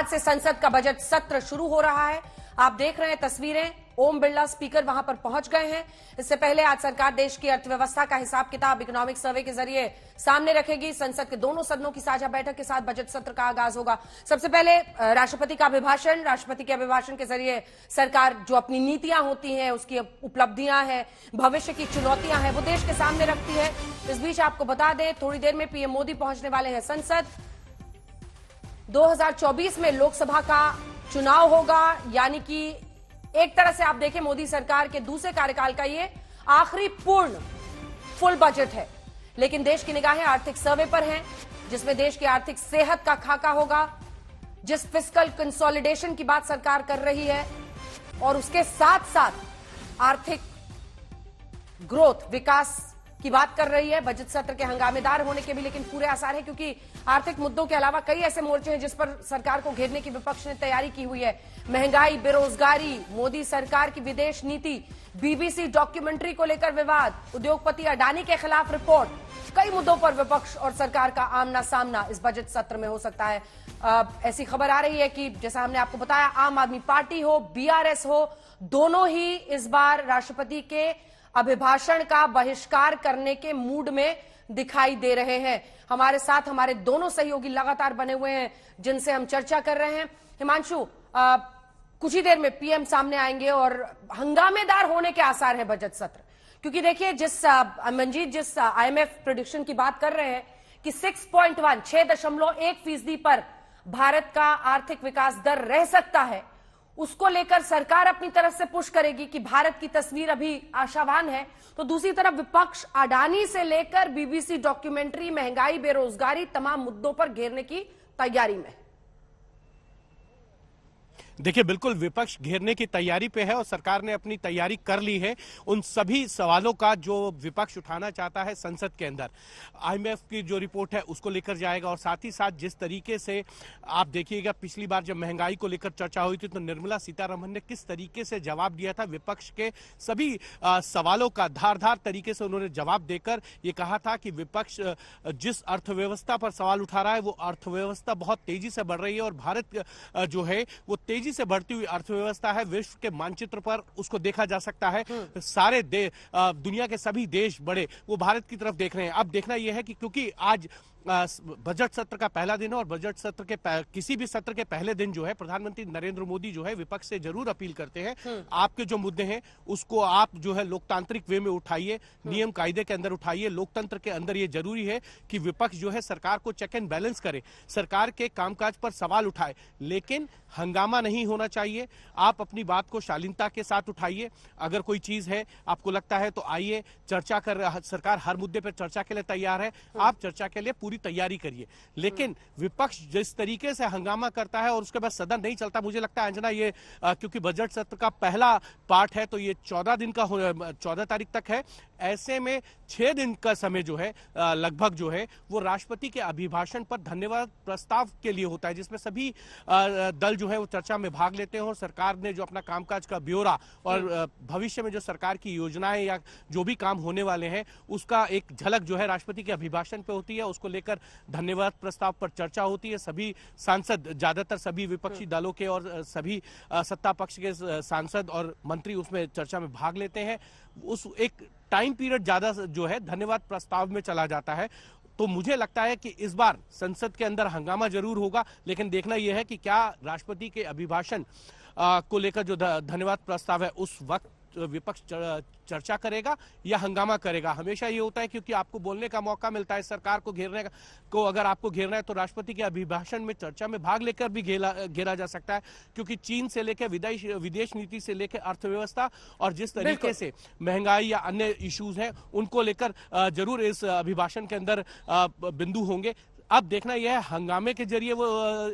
आज से संसद का बजट सत्र शुरू हो रहा है। आप देख रहे हैं तस्वीरें, ओम बिरला स्पीकर वहां पर पहुंच गए हैं। इससे पहले आज सरकार देश की अर्थव्यवस्था का हिसाब किताब इकोनॉमिक सर्वे के जरिए सामने रखेगी। संसद के दोनों सदनों की साझा बैठक के साथ बजट सत्र का आगाज होगा। सबसे पहले राष्ट्रपति का अभिभाषण, राष्ट्रपति के अभिभाषण के जरिए सरकार जो अपनी नीतियां होती हैं, उसकी उपलब्धियां हैं, भविष्य की चुनौतियां हैं, वो देश के सामने रखती है। इस बीच आपको बता दें, थोड़ी देर में पीएम मोदी पहुंचने वाले हैं संसद। 2024 में लोकसभा का चुनाव होगा, यानी कि एक तरह से आप देखें मोदी सरकार के दूसरे कार्यकाल का ये आखिरी पूर्ण फुल बजट है। लेकिन देश की निगाहें आर्थिक सर्वे पर हैं, जिसमें देश की आर्थिक सेहत का खाका होगा। जिस फिस्कल कंसोलिडेशन की बात सरकार कर रही है और उसके साथ साथ आर्थिक ग्रोथ, विकास की बात कर रही है। बजट सत्र के हंगामेदार होने के भी लेकिन पूरे आसार है, क्योंकि आर्थिक मुद्दों के अलावा कई ऐसे मोर्चे हैं जिस पर सरकार को घेरने की विपक्ष ने तैयारी की हुई है। महंगाई, बेरोजगारी, मोदी सरकार की विदेश नीति, बीबीसी डॉक्यूमेंट्री को लेकर विवाद, उद्योगपति अडानी के खिलाफ रिपोर्ट, कई मुद्दों पर विपक्ष और सरकार का आमना सामना इस बजट सत्र में हो सकता है। ऐसी खबर आ रही है कि जैसा हमने आपको बताया, आम आदमी पार्टी हो, बीआरएस हो, दोनों ही इस बार राष्ट्रपति के अभिभाषण का बहिष्कार करने के मूड में दिखाई दे रहे हैं। हमारे साथ हमारे दोनों सहयोगी लगातार बने हुए हैं, जिनसे हम चर्चा कर रहे हैं। हिमांशु, कुछ ही देर में पीएम सामने आएंगे और हंगामेदार होने के आसार है बजट सत्र, क्योंकि देखिए जिस आईएमएफ प्रेडिक्शन की बात कर रहे हैं कि 6.1% पर भारत का आर्थिक विकास दर रह सकता है, उसको लेकर सरकार अपनी तरफ से पुश करेगी कि भारत की तस्वीर अभी आशावान है। तो दूसरी तरफ विपक्ष अडानी से लेकर बीबीसी डॉक्यूमेंट्री, महंगाई, बेरोजगारी, तमाम मुद्दों पर घेरने की तैयारी में। देखिए, बिल्कुल विपक्ष घेरने की तैयारी पे है और सरकार ने अपनी तैयारी कर ली है उन सभी सवालों का जो विपक्ष उठाना चाहता है संसद के अंदर। आईएमएफ की जो रिपोर्ट है उसको लेकर जाएगा और साथ ही साथ जिस तरीके से आप देखिएगा, पिछली बार जब महंगाई को लेकर चर्चा हुई थी तो निर्मला सीतारमण ने किस तरीके से जवाब दिया था विपक्ष के सभी सवालों का। धारदार तरीके से उन्होंने जवाब देकर ये कहा था कि विपक्ष जिस अर्थव्यवस्था पर सवाल उठा रहा है वो अर्थव्यवस्था बहुत तेजी से बढ़ रही है और भारत जो है वो तेजी से बढ़ती हुई अर्थव्यवस्था है। विश्व के मानचित्र पर उसको देखा जा सकता है। सारे दुनिया के सभी देश बड़े वो भारत की तरफ देख रहे हैं। अब देखना यह है कि क्योंकि आज बजट सत्र का पहला दिन है और बजट सत्र के किसी भी सत्र के पहले दिन जो है प्रधानमंत्री नरेंद्र मोदी जो है विपक्ष से जरूर अपील करते हैं, आपके जो मुद्दे हैं उसको आप जो है लोकतांत्रिक वे में उठाइए, नियम कायदे के अंदर उठाइए। लोकतंत्र के अंदर ये जरूरी है कि विपक्ष जो है सरकार को चेक एंड बैलेंस करे, सरकार के कामकाज पर सवाल उठाए, लेकिन हंगामा नहीं होना चाहिए। आप अपनी बात को शालीनता के साथ उठाइए। अगर कोई चीज है आपको लगता है तो आइए, चर्चा कर, सरकार हर मुद्दे पर चर्चा के लिए तैयार है, आप चर्चा के लिए तैयारी करिए। लेकिन विपक्ष जिस तरीके से हंगामा करता है और उसके बाद सदन नहीं चलता, मुझे लगता है अंजना ये क्योंकि बजट सत्र का पहला पार्ट है तो ये 14 दिन का 14 तारीख तक है। ऐसे में 6 दिन का समय जो है लगभग जो है वो राष्ट्रपति के अभिभाषण पर धन्यवाद प्रस्ताव के लिए होता है, जिसमें सभी दल जो है वो चर्चा में भाग लेते हैं और सरकार ने जो अपना कामकाज का ब्यौरा और भविष्य में जो सरकार की योजनाएं या जो भी काम होने वाले हैं उसका एक झलक जो है राष्ट्रपति के अभिभाषण पे होती है। उसको लेकर धन्यवाद प्रस्ताव पर चर्चा होती है। सभी सांसद, ज्यादातर सभी विपक्षी दलों के और सभी सत्ता पक्ष के सांसद और मंत्री उसमें चर्चा में भाग लेते हैं। उस एक टाइम पीरियड ज्यादा जो है धन्यवाद प्रस्ताव में चला जाता है। तो मुझे लगता है कि इस बार संसद के अंदर हंगामा जरूर होगा, लेकिन देखना यह है कि क्या राष्ट्रपति के अभिभाषण को लेकर जो धन्यवाद प्रस्ताव है उस वक्त विपक्ष चर्चा करेगा या हंगामा करेगा। हमेशा ये होता है क्योंकि आपको बोलने का मौका मिलता है, सरकार को घेरने को अगर आपको घेरना है तो राष्ट्रपति के अभिभाषण में चर्चा में भाग लेकर भी घेरा जा सकता है, क्योंकि चीन से लेकर विदेश नीति से लेकर अर्थव्यवस्था और जिस तरीके से महंगाई या अन्य इश्यूज हैं उनको लेकर जरूर इस अभिभाषण के अंदर बिंदु होंगे। अब देखना यह है हंगामे के जरिए वो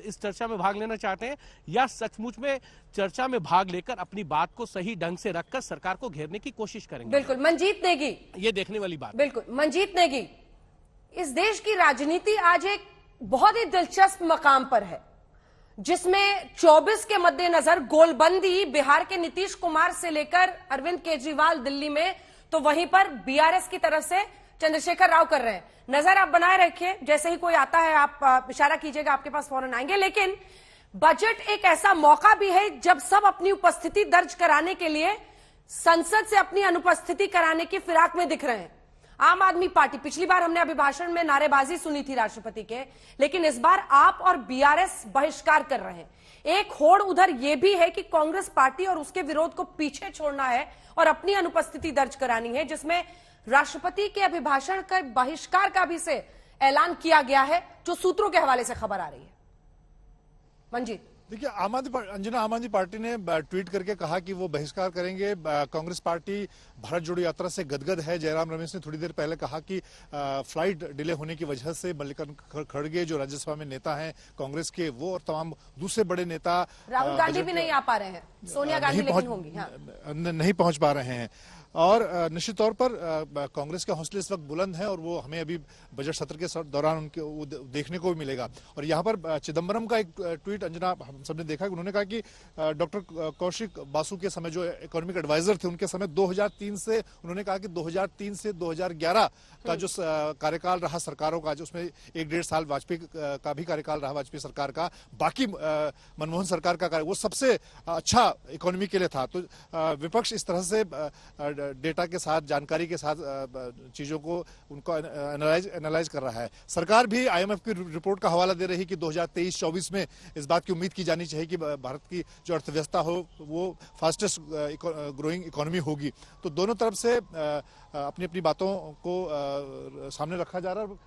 इस चर्चा में भाग लेना चाहते हैं या सचमुच में चर्चा में भाग लेकर अपनी बात को सही ढंग से रखकर सरकार को घेरने की कोशिश करेंगे। बिल्कुल मंजीत नेगी, ये देखने वाली बात। बिल्कुल मंजीत नेगी, इस देश की राजनीति आज एक बहुत ही दिलचस्प मकाम पर है, जिसमें 24 के मद्देनजर गोलबंदी बिहार के नीतीश कुमार से लेकर अरविंद केजरीवाल दिल्ली में, तो वहीं पर बीआरएस की तरफ से चंद्रशेखर राव कर रहे हैं। नजर आप बनाए रखिए, जैसे ही कोई आता है आप इशारा कीजिएगा, आपके पास फौरन आएंगे। लेकिन बजट एक ऐसा मौका भी है जब सब अपनी उपस्थिति दर्ज कराने के लिए संसद से अपनी अनुपस्थिति कराने की फिराक में दिख रहे हैं। आम आदमी पार्टी, पिछली बार हमने अभिभाषण में नारेबाजी सुनी थी राष्ट्रपति के, लेकिन इस बार आप और बीआरएस बहिष्कार कर रहे हैं। एक होड़ उधर यह भी है कि कांग्रेस पार्टी और उसके विरोध को पीछे छोड़ना है और अपनी अनुपस्थिति दर्ज करानी है, जिसमें राष्ट्रपति के अभिभाषण का बहिष्कार का भी से ऐलान किया गया है, जो सूत्रों के हवाले से खबर आ रही है। मंजीत, देखिए, आम आदमी पार्टी ने ट्वीट करके कहा कि वो बहिष्कार करेंगे। कांग्रेस पार्टी भारत जोड़ो यात्रा से गदगद है। जयराम रमेश ने थोड़ी देर पहले कहा कि फ्लाइट डिले होने की वजह से मल्लिकार्जुन खड़गे जो राज्यसभा में नेता हैं कांग्रेस के, वो और तमाम दूसरे बड़े नेता, राहुल गांधी भी नहीं आ पा रहे हैं, सोनिया गांधी लेकिन होंगी, नहीं पहुंच पा रहे हैं। और निश्चित तौर पर कांग्रेस के हौसले इस वक्त बुलंद हैं और वो हमें अभी बजट सत्र के दौरान उनके वो देखने को भी मिलेगा। और यहाँ पर चिदम्बरम का एक ट्वीट अंजना हम सबने देखा कि उन्होंने कहा कि डॉक्टर कौशिक बासु के समय जो इकोनॉमिक एडवाइजर थे, उनके समय 2003 से, उन्होंने कहा कि 2003 से 2011 का जो कार्यकाल रहा सरकारों का, जो उसमें 1-1.5 साल वाजपेयी का भी कार्यकाल रहा वाजपेयी सरकार का, बाकी मनमोहन सरकार का कार्य, वो सबसे अच्छा इकोनॉमी के लिए था। तो विपक्ष इस तरह से डेटा के साथ, जानकारी के साथ चीजों को उनको एनालाइज कर रहा है। सरकार भी आईएमएफ की रिपोर्ट का हवाला दे रही है कि 2023-24 में इस बात की उम्मीद की जानी चाहिए कि भारत की जो अर्थव्यवस्था हो वो फास्टेस्ट ग्रोइंग इकोनॉमी होगी। तो दोनों तरफ से अपनी अपनी बातों को सामने रखा जा रहा है।